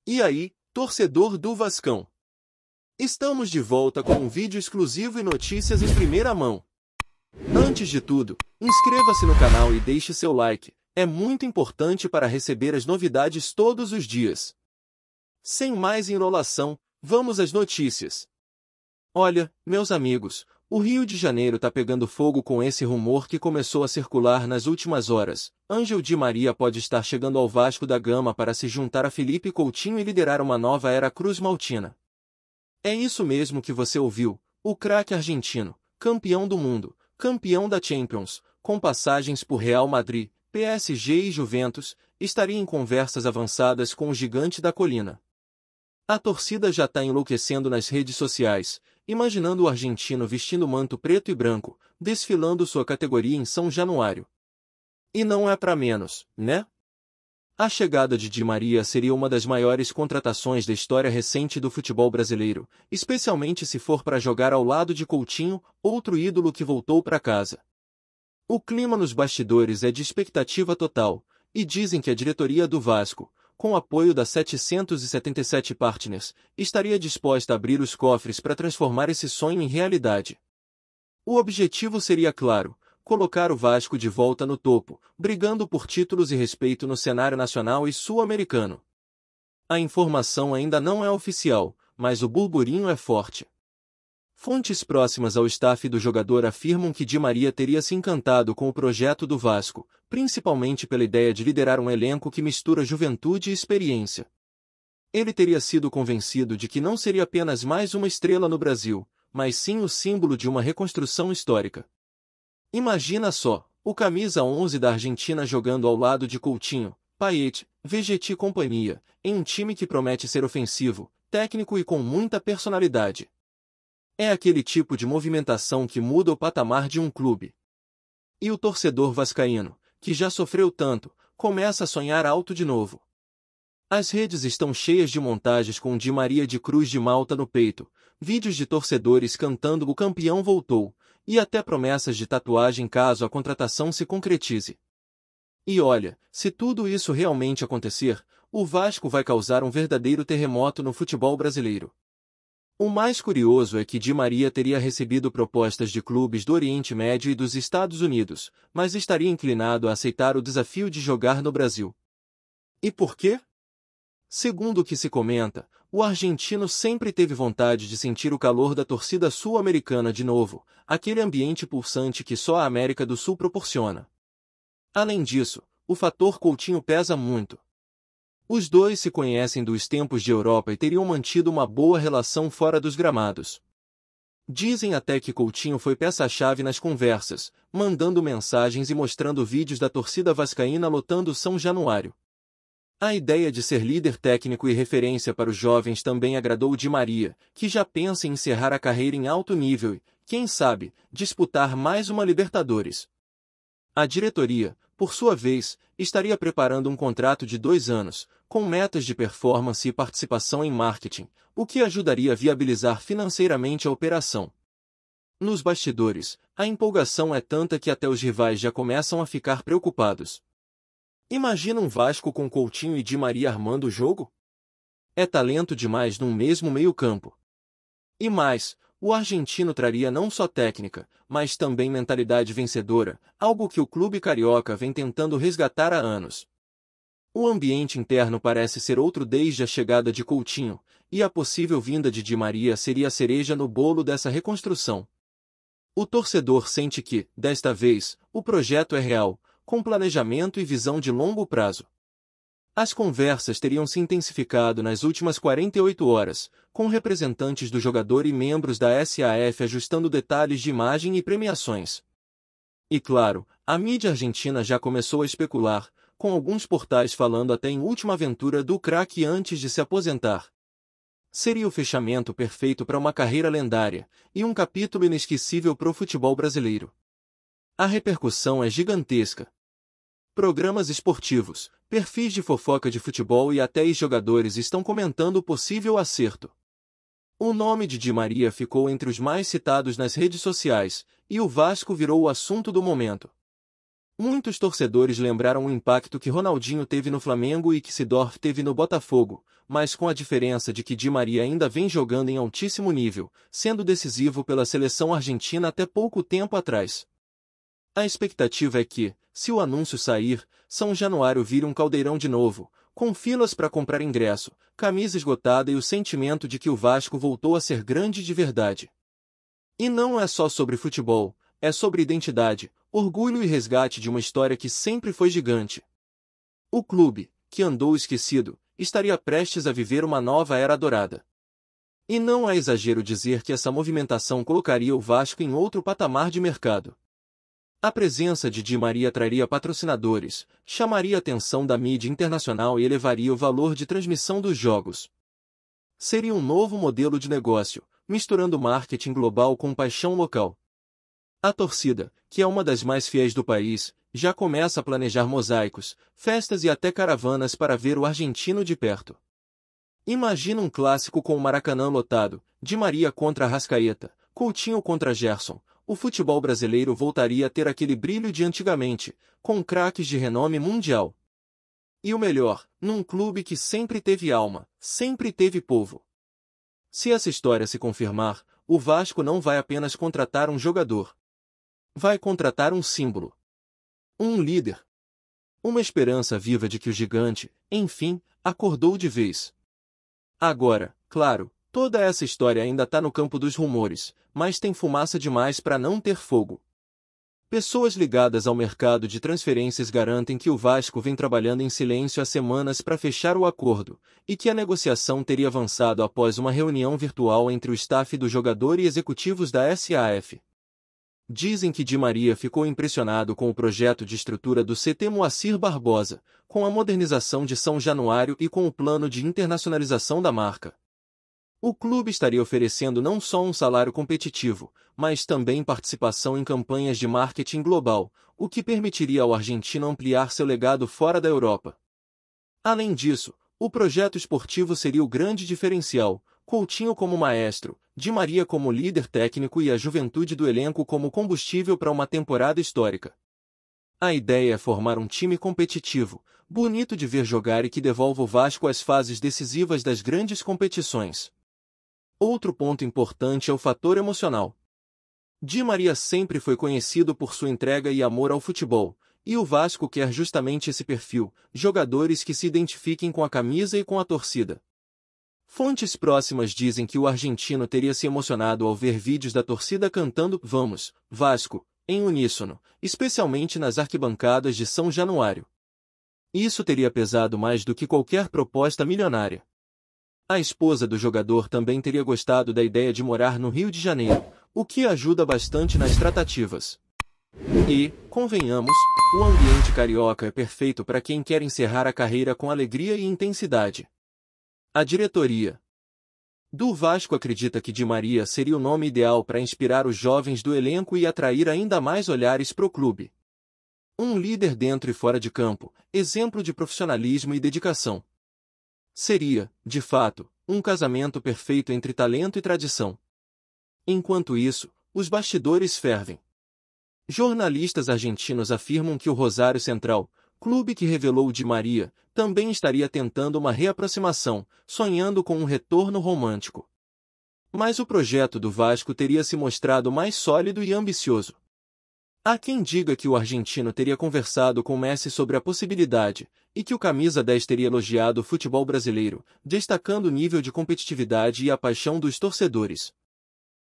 E aí, torcedor do Vascão? Estamos de volta com um vídeo exclusivo e notícias em primeira mão. Antes de tudo, inscreva-se no canal e deixe seu like, é muito importante para receber as novidades todos os dias. Sem mais enrolação, vamos às notícias. Olha, meus amigos, o Rio de Janeiro tá pegando fogo com esse rumor que começou a circular nas últimas horas. Ângel Di Maria pode estar chegando ao Vasco da Gama para se juntar a Felipe Coutinho e liderar uma nova era cruz-maltina. É isso mesmo que você ouviu, o craque argentino, campeão do mundo, campeão da Champions, com passagens por Real Madrid, PSG e Juventus, estaria em conversas avançadas com o gigante da colina. A torcida já está enlouquecendo nas redes sociais, imaginando o argentino vestindo manto preto e branco, desfilando sua categoria em São Januário. E não é para menos, né? A chegada de Di Maria seria uma das maiores contratações da história recente do futebol brasileiro, especialmente se for para jogar ao lado de Coutinho, outro ídolo que voltou para casa. O clima nos bastidores é de expectativa total, e dizem que a diretoria do Vasco, com apoio da 777 Partners, estaria disposta a abrir os cofres para transformar esse sonho em realidade. O objetivo seria claro, colocar o Vasco de volta no topo, brigando por títulos e respeito no cenário nacional e sul-americano. A informação ainda não é oficial, mas o burburinho é forte. Fontes próximas ao staff do jogador afirmam que Di Maria teria se encantado com o projeto do Vasco, principalmente pela ideia de liderar um elenco que mistura juventude e experiência. Ele teria sido convencido de que não seria apenas mais uma estrela no Brasil, mas sim o símbolo de uma reconstrução histórica. Imagina só, o camisa 11 da Argentina jogando ao lado de Coutinho, Payet, Vegetti e companhia, em um time que promete ser ofensivo, técnico e com muita personalidade. É aquele tipo de movimentação que muda o patamar de um clube. E o torcedor vascaíno, que já sofreu tanto, começa a sonhar alto de novo. As redes estão cheias de montagens com Di Maria de cruz de malta no peito, vídeos de torcedores cantando "O campeão voltou", e até promessas de tatuagem caso a contratação se concretize. E olha, se tudo isso realmente acontecer, o Vasco vai causar um verdadeiro terremoto no futebol brasileiro. O mais curioso é que Di Maria teria recebido propostas de clubes do Oriente Médio e dos Estados Unidos, mas estaria inclinado a aceitar o desafio de jogar no Brasil. E por quê? Segundo o que se comenta, o argentino sempre teve vontade de sentir o calor da torcida sul-americana de novo, aquele ambiente pulsante que só a América do Sul proporciona. Além disso, o fator Coutinho pesa muito. Os dois se conhecem dos tempos de Europa e teriam mantido uma boa relação fora dos gramados. Dizem até que Coutinho foi peça-chave nas conversas, mandando mensagens e mostrando vídeos da torcida vascaína lotando São Januário. A ideia de ser líder técnico e referência para os jovens também agradou Di Maria, que já pensa em encerrar a carreira em alto nível e, quem sabe, disputar mais uma Libertadores. A diretoria, por sua vez, estaria preparando um contrato de 2 anos, com metas de performance e participação em marketing, o que ajudaria a viabilizar financeiramente a operação. Nos bastidores, a empolgação é tanta que até os rivais já começam a ficar preocupados. Imagina um Vasco com Coutinho e Di Maria armando o jogo? É talento demais num mesmo meio-campo. E mais, o argentino traria não só técnica, mas também mentalidade vencedora, algo que o clube carioca vem tentando resgatar há anos. O ambiente interno parece ser outro desde a chegada de Coutinho, e a possível vinda de Di Maria seria a cereja no bolo dessa reconstrução. O torcedor sente que, desta vez, o projeto é real, com planejamento e visão de longo prazo. As conversas teriam se intensificado nas últimas 48 horas, com representantes do jogador e membros da SAF ajustando detalhes de imagem e premiações. E claro, a mídia argentina já começou a especular, com alguns portais falando até em última aventura do craque antes de se aposentar. Seria o fechamento perfeito para uma carreira lendária, e um capítulo inesquecível para o futebol brasileiro. A repercussão é gigantesca. Programas esportivos, perfis de fofoca de futebol e até ex-jogadores estão comentando o possível acerto. O nome de Di Maria ficou entre os mais citados nas redes sociais, e o Vasco virou o assunto do momento. Muitos torcedores lembraram o impacto que Ronaldinho teve no Flamengo e que Seedorf teve no Botafogo, mas com a diferença de que Di Maria ainda vem jogando em altíssimo nível, sendo decisivo pela seleção argentina até pouco tempo atrás. A expectativa é que, se o anúncio sair, São Januário vire um caldeirão de novo, com filas para comprar ingresso, camisa esgotada e o sentimento de que o Vasco voltou a ser grande de verdade. E não é só sobre futebol, é sobre identidade, orgulho e resgate de uma história que sempre foi gigante. O clube, que andou esquecido, estaria prestes a viver uma nova era dourada. E não é exagero dizer que essa movimentação colocaria o Vasco em outro patamar de mercado. A presença de Di Maria traria patrocinadores, chamaria a atenção da mídia internacional e elevaria o valor de transmissão dos jogos. Seria um novo modelo de negócio, misturando marketing global com paixão local. A torcida, que é uma das mais fiéis do país, já começa a planejar mosaicos, festas e até caravanas para ver o argentino de perto. Imagina um clássico com o Maracanã lotado, Di Maria contra Arrascaeta, Coutinho contra Gerson. O futebol brasileiro voltaria a ter aquele brilho de antigamente, com craques de renome mundial. E o melhor, num clube que sempre teve alma, sempre teve povo. Se essa história se confirmar, o Vasco não vai apenas contratar um jogador. Vai contratar um símbolo. Um líder. Uma esperança viva de que o gigante, enfim, acordou de vez. Agora, claro, toda essa história ainda está no campo dos rumores, mas tem fumaça demais para não ter fogo. Pessoas ligadas ao mercado de transferências garantem que o Vasco vem trabalhando em silêncio há semanas para fechar o acordo, e que a negociação teria avançado após uma reunião virtual entre o staff do jogador e executivos da SAF. Dizem que Di Maria ficou impressionado com o projeto de estrutura do CT Moacir Barbosa, com a modernização de São Januário e com o plano de internacionalização da marca. O clube estaria oferecendo não só um salário competitivo, mas também participação em campanhas de marketing global, o que permitiria ao argentino ampliar seu legado fora da Europa. Além disso, o projeto esportivo seria o grande diferencial, Coutinho como maestro, Di Maria como líder técnico e a juventude do elenco como combustível para uma temporada histórica. A ideia é formar um time competitivo, bonito de ver jogar e que devolva o Vasco às fases decisivas das grandes competições. Outro ponto importante é o fator emocional. Di Maria sempre foi conhecido por sua entrega e amor ao futebol, e o Vasco quer justamente esse perfil, jogadores que se identifiquem com a camisa e com a torcida. Fontes próximas dizem que o argentino teria se emocionado ao ver vídeos da torcida cantando "Vamos, Vasco", em uníssono, especialmente nas arquibancadas de São Januário. Isso teria pesado mais do que qualquer proposta milionária. A esposa do jogador também teria gostado da ideia de morar no Rio de Janeiro, o que ajuda bastante nas tratativas. E, convenhamos, o ambiente carioca é perfeito para quem quer encerrar a carreira com alegria e intensidade. A diretoria do Vasco acredita que Di Maria seria o nome ideal para inspirar os jovens do elenco e atrair ainda mais olhares para o clube. Um líder dentro e fora de campo, exemplo de profissionalismo e dedicação. Seria, de fato, um casamento perfeito entre talento e tradição. Enquanto isso, os bastidores fervem. Jornalistas argentinos afirmam que o Rosário Central, clube que revelou Di Maria, também estaria tentando uma reaproximação, sonhando com um retorno romântico. Mas o projeto do Vasco teria se mostrado mais sólido e ambicioso. Há quem diga que o argentino teria conversado com Messi sobre a possibilidade, e que o camisa 10 teria elogiado o futebol brasileiro, destacando o nível de competitividade e a paixão dos torcedores.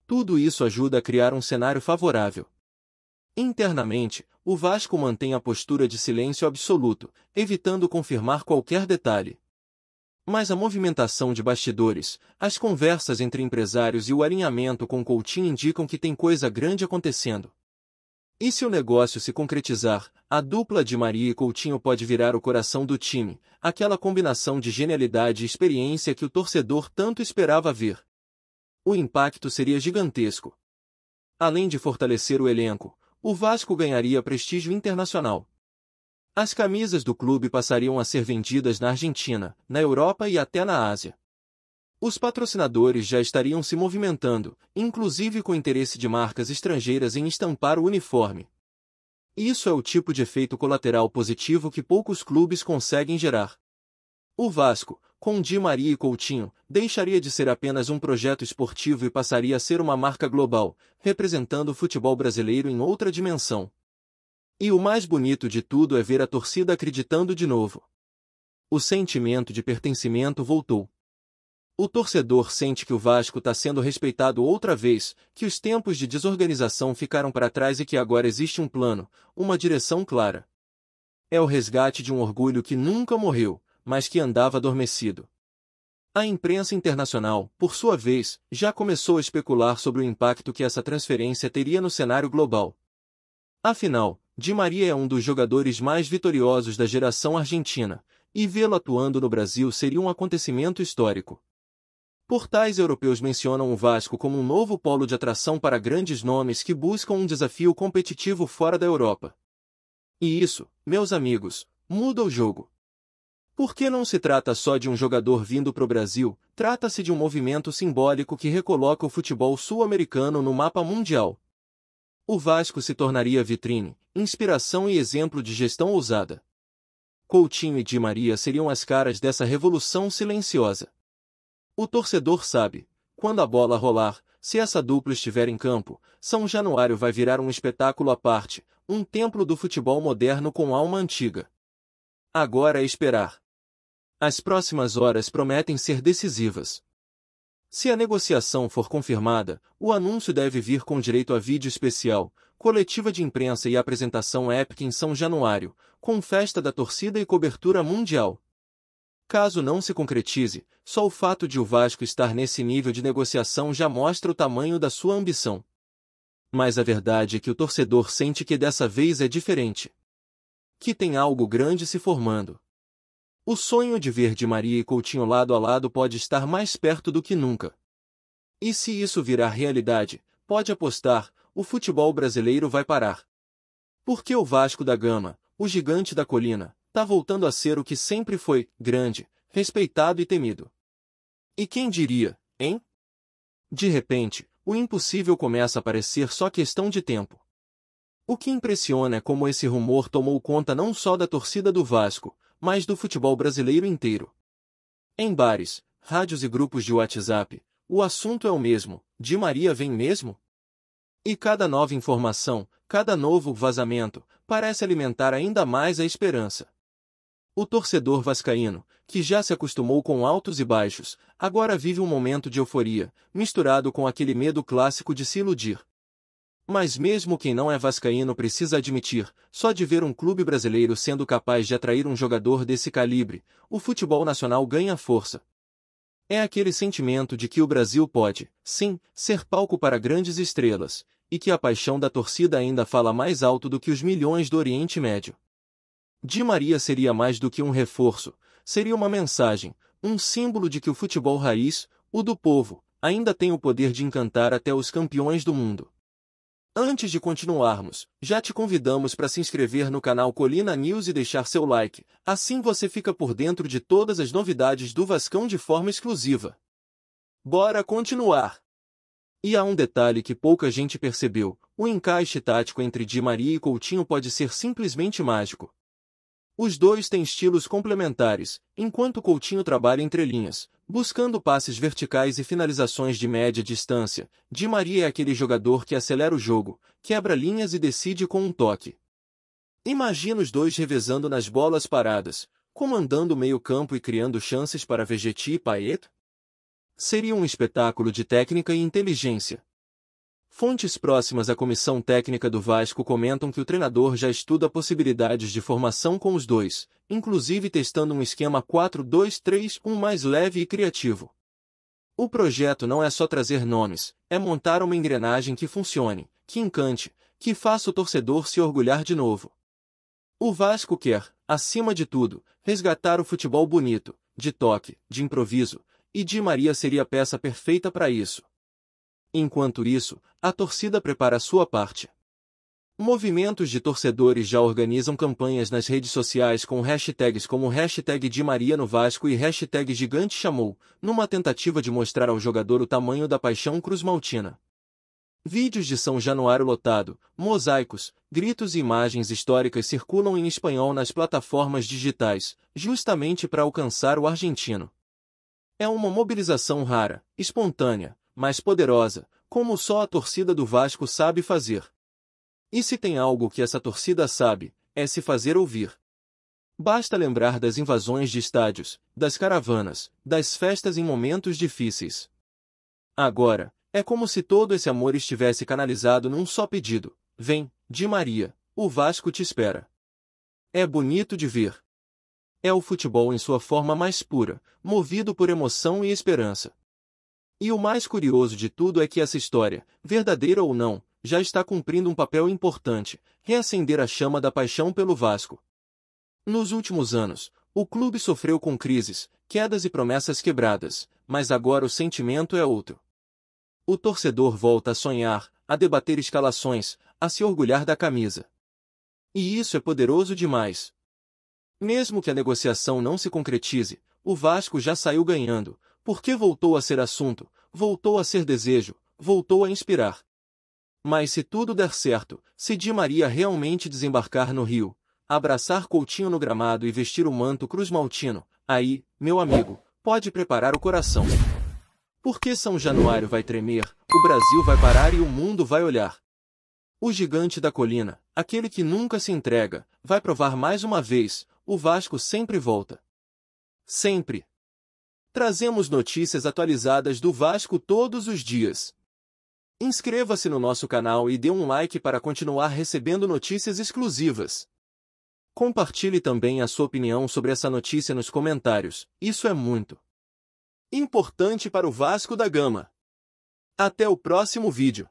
Tudo isso ajuda a criar um cenário favorável. Internamente, o Vasco mantém a postura de silêncio absoluto, evitando confirmar qualquer detalhe. Mas a movimentação de bastidores, as conversas entre empresários e o alinhamento com Coutinho indicam que tem coisa grande acontecendo. E se o negócio se concretizar, a dupla Di Maria e Coutinho pode virar o coração do time, aquela combinação de genialidade e experiência que o torcedor tanto esperava ver. O impacto seria gigantesco. Além de fortalecer o elenco, o Vasco ganharia prestígio internacional. As camisas do clube passariam a ser vendidas na Argentina, na Europa e até na Ásia. Os patrocinadores já estariam se movimentando, inclusive com interesse de marcas estrangeiras em estampar o uniforme. Isso é o tipo de efeito colateral positivo que poucos clubes conseguem gerar. O Vasco, com Di Maria e Coutinho, deixaria de ser apenas um projeto esportivo e passaria a ser uma marca global, representando o futebol brasileiro em outra dimensão. E o mais bonito de tudo é ver a torcida acreditando de novo. O sentimento de pertencimento voltou. O torcedor sente que o Vasco está sendo respeitado outra vez, que os tempos de desorganização ficaram para trás e que agora existe um plano, uma direção clara. É o resgate de um orgulho que nunca morreu, mas que andava adormecido. A imprensa internacional, por sua vez, já começou a especular sobre o impacto que essa transferência teria no cenário global. Afinal, Di Maria é um dos jogadores mais vitoriosos da geração argentina, e vê-lo atuando no Brasil seria um acontecimento histórico. Portais europeus mencionam o Vasco como um novo polo de atração para grandes nomes que buscam um desafio competitivo fora da Europa. E isso, meus amigos, muda o jogo. Porque não se trata só de um jogador vindo para o Brasil, trata-se de um movimento simbólico que recoloca o futebol sul-americano no mapa mundial. O Vasco se tornaria vitrine, inspiração e exemplo de gestão ousada. Coutinho e Di Maria seriam as caras dessa revolução silenciosa. O torcedor sabe, quando a bola rolar, se essa dupla estiver em campo, São Januário vai virar um espetáculo à parte, um templo do futebol moderno com alma antiga. Agora é esperar. As próximas horas prometem ser decisivas. Se a negociação for confirmada, o anúncio deve vir com direito a vídeo especial, coletiva de imprensa e apresentação épica em São Januário, com festa da torcida e cobertura mundial. Caso não se concretize, só o fato de o Vasco estar nesse nível de negociação já mostra o tamanho da sua ambição. Mas a verdade é que o torcedor sente que dessa vez é diferente. Que tem algo grande se formando. O sonho de ver Di Maria e Coutinho lado a lado pode estar mais perto do que nunca. E se isso virar realidade, pode apostar, o futebol brasileiro vai parar. Porque o Vasco da Gama, o gigante da colina, tá voltando a ser o que sempre foi, grande, respeitado e temido. E quem diria, hein? De repente, o impossível começa a parecer só questão de tempo. O que impressiona é como esse rumor tomou conta não só da torcida do Vasco, mas do futebol brasileiro inteiro. Em bares, rádios e grupos de WhatsApp, o assunto é o mesmo: Di Maria vem mesmo? E cada nova informação, cada novo vazamento, parece alimentar ainda mais a esperança. O torcedor vascaíno, que já se acostumou com altos e baixos, agora vive um momento de euforia, misturado com aquele medo clássico de se iludir. Mas mesmo quem não é vascaíno precisa admitir, só de ver um clube brasileiro sendo capaz de atrair um jogador desse calibre, o futebol nacional ganha força. É aquele sentimento de que o Brasil pode, sim, ser palco para grandes estrelas, e que a paixão da torcida ainda fala mais alto do que os milhões do Oriente Médio. Di Maria seria mais do que um reforço, seria uma mensagem, um símbolo de que o futebol raiz, o do povo, ainda tem o poder de encantar até os campeões do mundo. Antes de continuarmos, já te convidamos para se inscrever no canal Colina News e deixar seu like, assim você fica por dentro de todas as novidades do Vascão de forma exclusiva. Bora continuar! E há um detalhe que pouca gente percebeu: o encaixe tático entre Di Maria e Coutinho pode ser simplesmente mágico. Os dois têm estilos complementares, enquanto Coutinho trabalha entre linhas, buscando passes verticais e finalizações de média distância. Di Maria é aquele jogador que acelera o jogo, quebra linhas e decide com um toque. Imagina os dois revezando nas bolas paradas, comandando o meio-campo e criando chances para Vegetti e Payet? Seria um espetáculo de técnica e inteligência. Fontes próximas à comissão técnica do Vasco comentam que o treinador já estuda possibilidades de formação com os dois, inclusive testando um esquema 4-2-3-1 mais leve e criativo. O projeto não é só trazer nomes, é montar uma engrenagem que funcione, que encante, que faça o torcedor se orgulhar de novo. O Vasco quer, acima de tudo, resgatar o futebol bonito, de toque, de improviso, e Di Maria seria a peça perfeita para isso. Enquanto isso, a torcida prepara a sua parte. Movimentos de torcedores já organizam campanhas nas redes sociais com hashtags como #Di Maria no Vasco e #GiganteChamou, numa tentativa de mostrar ao jogador o tamanho da paixão cruzmaltina. Vídeos de São Januário lotado, mosaicos, gritos e imagens históricas circulam em espanhol nas plataformas digitais, justamente para alcançar o argentino. É uma mobilização rara, espontânea, mas poderosa, como só a torcida do Vasco sabe fazer. E se tem algo que essa torcida sabe, é se fazer ouvir. Basta lembrar das invasões de estádios, das caravanas, das festas em momentos difíceis. Agora, é como se todo esse amor estivesse canalizado num só pedido: vem, Di Maria, o Vasco te espera. É bonito de ver. É o futebol em sua forma mais pura, movido por emoção e esperança. E o mais curioso de tudo é que essa história, verdadeira ou não, já está cumprindo um papel importante: reacender a chama da paixão pelo Vasco. Nos últimos anos, o clube sofreu com crises, quedas e promessas quebradas, mas agora o sentimento é outro. O torcedor volta a sonhar, a debater escalações, a se orgulhar da camisa. E isso é poderoso demais. Mesmo que a negociação não se concretize, o Vasco já saiu ganhando, porque voltou a ser assunto, voltou a ser desejo, voltou a inspirar. Mas se tudo der certo, se Di Maria realmente desembarcar no Rio, abraçar Coutinho no gramado e vestir o manto cruz-maltino, aí, meu amigo, pode preparar o coração. Porque São Januário vai tremer, o Brasil vai parar e o mundo vai olhar. O gigante da colina, aquele que nunca se entrega, vai provar mais uma vez: o Vasco sempre volta. Sempre. Trazemos notícias atualizadas do Vasco todos os dias. Inscreva-se no nosso canal e dê um like para continuar recebendo notícias exclusivas. Compartilhe também a sua opinião sobre essa notícia nos comentários, isso é muito importante para o Vasco da Gama. Até o próximo vídeo.